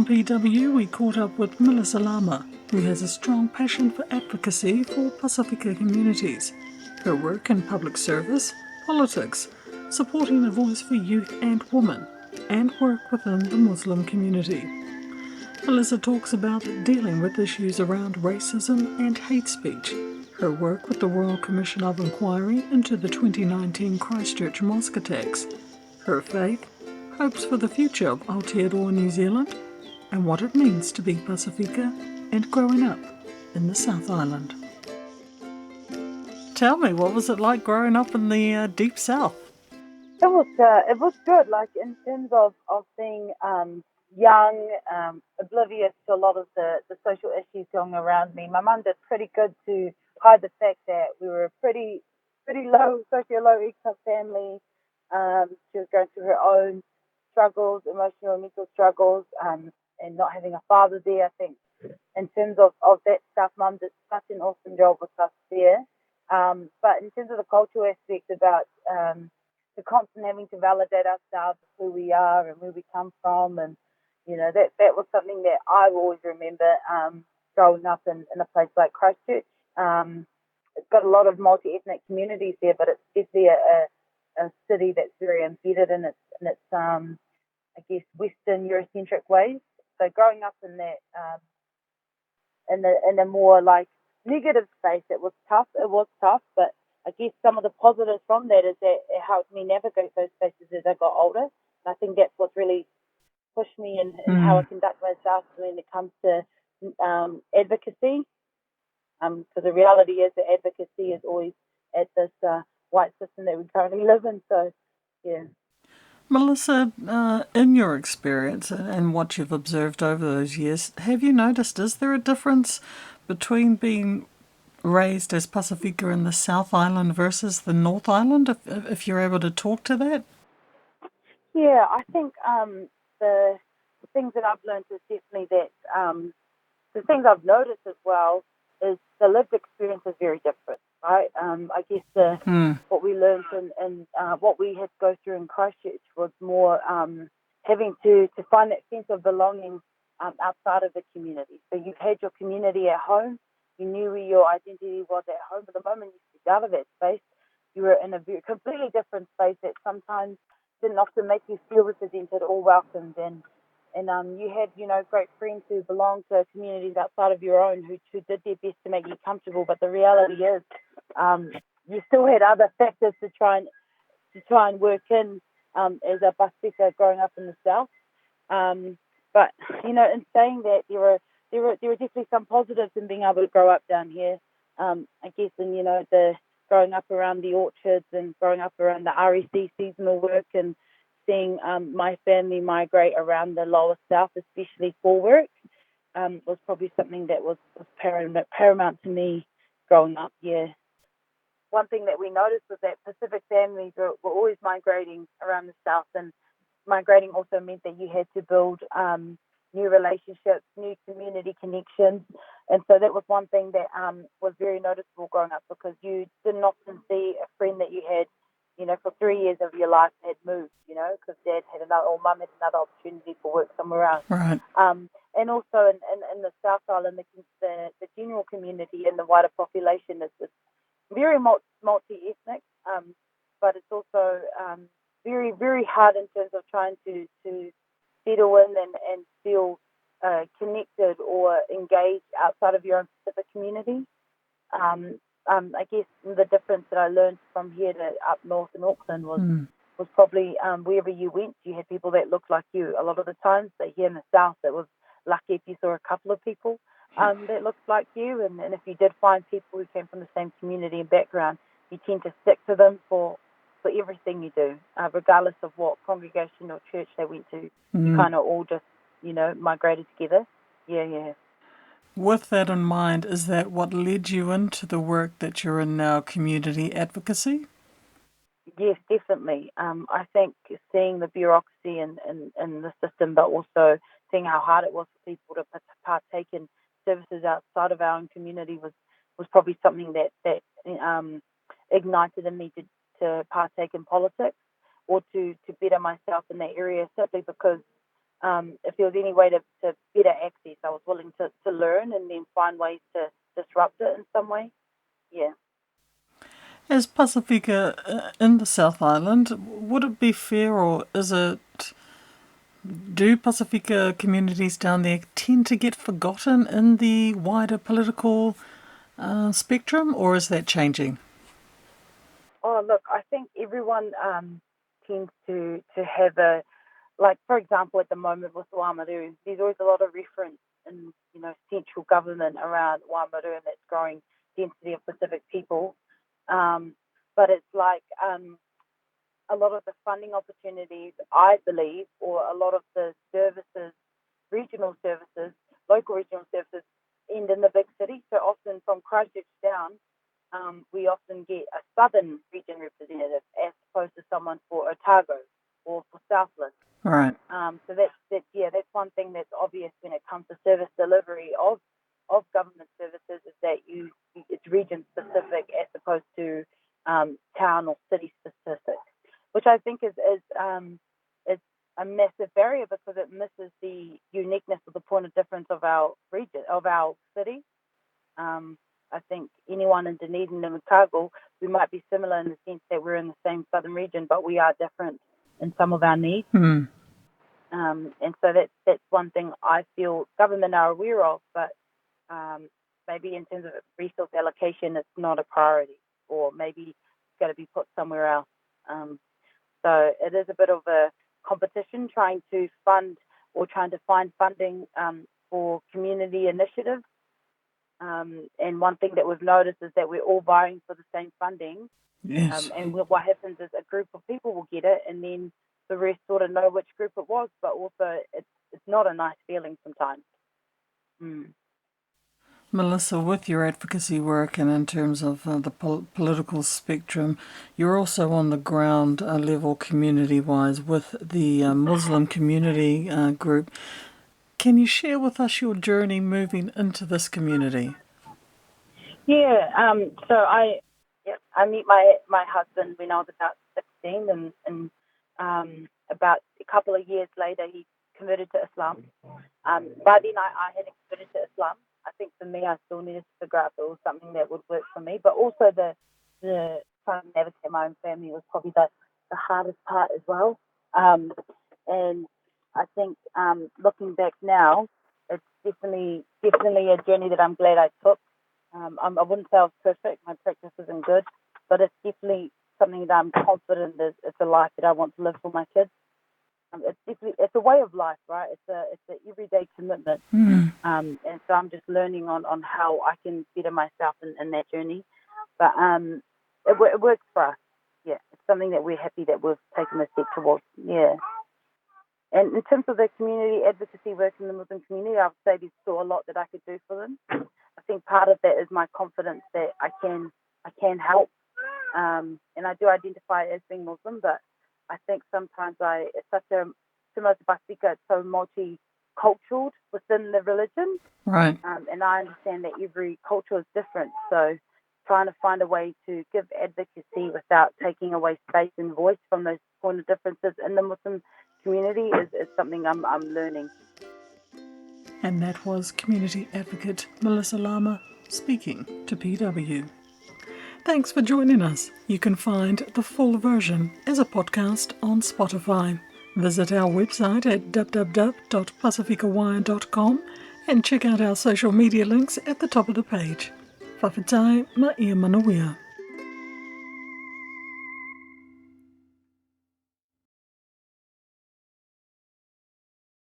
PW, we caught up with Melissa Lama, who has a strong passion for advocacy for Pasifika communities. Her work in public service, politics, supporting a voice for youth and women, and work within the Muslim community. Melissa talks about dealing with issues around racism and hate speech, her work with the Royal Commission of Inquiry into the 2019 Christchurch mosque attacks, her faith, hopes for the future of Aotearoa New Zealand, and what it means to be Pasifika and growing up in the South Island. Tell me, what was it like growing up in the deep South? It was good. Like in terms of being young, oblivious to a lot of the social issues going around me. My mum did pretty good to hide the fact that we were a pretty low income family. She was going through her own struggles, emotional and mental struggles, and not having a father there. I think in terms of that stuff, mum did such an awesome job with us there. But in terms of the cultural aspect about the constant having to validate ourselves, who we are and where we come from, and that was something that I always remember growing up in a place like Christchurch. It's got a lot of multi-ethnic communities there, but it's definitely a city that's very embedded in its I guess Western Eurocentric ways. So growing up in that in a more like negative space, it was tough. It was tough, but I guess some of the positives from that is that it helped me navigate those spaces as I got older. And I think that's what's really pushed me in how I conduct myself when it comes to advocacy. Because the reality is that advocacy is always at this white system that we currently live in. So, yeah. Melissa, in your experience and what you've observed over those years, have you noticed, is there a difference between being raised as Pasifika in the South Island versus the North Island, if you're able to talk to that? Yeah, I think the things that I've learned is definitely that the things I've noticed as well is the lived experience is very different, right? I guess what we learned and what we had to go through in Christchurch was more having to find that sense of belonging outside of the community. So you had your community at home, you knew where your identity was at home, but the moment you stepped out of that space, you were in a completely different space that sometimes didn't often make you feel represented or welcomed, and you had great friends who belonged to communities outside of your own who did their best to make you comfortable. But the reality is, you still had other factors to try and work in as a Pasifika growing up in the south. But in saying that, there were definitely some positives in being able to grow up down here. I guess in the growing up around the orchards and growing up around the REC seasonal work and seeing my family migrate around the lower south, especially for work, was probably something that was paramount to me growing up. Yeah. One thing that we noticed was that Pacific families were always migrating around the south, and migrating also meant that you had to build new relationships, new community connections. And so that was one thing that was very noticeable growing up, because you didn't often see a friend that you had, for 3 years of your life had moved, because dad had another, or mum had another opportunity for work somewhere else. Right. And also in the South Island, the general community and the wider population is very multi-ethnic, but it's also very, very hard in terms of trying to settle in and feel connected or engaged outside of your own specific community. I guess the difference that I learned from here to up north in Auckland was probably wherever you went, you had people that looked like you a lot of the times. But here in the south, it was lucky if you saw a couple of people that looked like you. And if you did find people who came from the same community and background, you tend to stick to them for everything you do, regardless of what congregation or church they went to. You kind of all just, migrated together. Yeah. With that in mind, is that what led you into the work that you're in now, community advocacy? Yes, definitely. I think seeing the bureaucracy in the system, but also seeing how hard it was for people to partake in services outside of our own community was probably something that ignited in me to partake in politics or to better myself in that area, simply because if there was any way to better access, I was willing to learn and then find ways to disrupt it in some way. Yeah. As Pasifika in the South Island, would it be fair, or do Pasifika communities down there tend to get forgotten in the wider political spectrum, or is that changing? Oh, look, I think everyone tends to have for example, at the moment with Wāmaru, there's always a lot of reference in, central government around Wāmaru and its growing density of Pacific people. But it's like a lot of the funding opportunities, I believe, or a lot of the services, local regional services, end in the big city. So often from Christchurch down, we often get a southern region representative as opposed to someone for Otago or for Southland. Right. So that's one thing that's obvious when it comes to service delivery of government services, is that it's region specific as opposed to town or city specific, which I think is a massive barrier because it misses the uniqueness of the point of difference of our region, of our city. I think anyone in Dunedin and Otago, we might be similar in the sense that we're in the same southern region, but we are different in some of our needs. And so that's one thing I feel government are aware of, but maybe in terms of resource allocation, it's not a priority, or maybe it's got to be put somewhere else. So it is a bit of a competition trying to find funding for community initiatives. And one thing that we've noticed is that we're all vying for the same funding. Yes. And what happens is a group of people will get it, and then the rest sort of know which group it was, but also it's not a nice feeling sometimes. Melissa, with your advocacy work and in terms of the political spectrum, you're also on the ground level community-wise with the Muslim community group. Can you share with us your journey moving into this community? Yeah, so I met my husband when I was about 16, and about a couple of years later he converted to Islam. By then I hadn't converted to Islam. I think for me I still needed to figure out if it was something that would work for me, but also the trying to navigate my own family was probably the hardest part as well. And I think looking back now, it's definitely a journey that I'm glad I took. I wouldn't say I was perfect. My practice isn't good, but it's definitely something that I'm confident is it's a life that I want to live for my kids. It's a way of life, right? It's an everyday commitment, and so I'm just learning on how I can better myself in that journey. But it works for us. Yeah, it's something that we're happy that we've taken a step towards. Yeah. And in terms of the community advocacy work in the Muslim community, I would say there's still a lot that I could do for them. I think part of that is my confidence that I can help, and I do identify as being Muslim, but I think sometimes it's such a similar to Pasifika, it's so multicultural within the religion, right? And I understand that every culture is different, so trying to find a way to give advocacy without taking away space and voice from those point of differences in the Muslim community is something I'm learning. And that was community advocate Melissa Lama speaking to PW. Thanks for joining us. You can find the full version as a podcast on Spotify. Visit our website at www.pacificawire.com and check out our social media links at the top of the page. Whawhitai, ma ia manawea.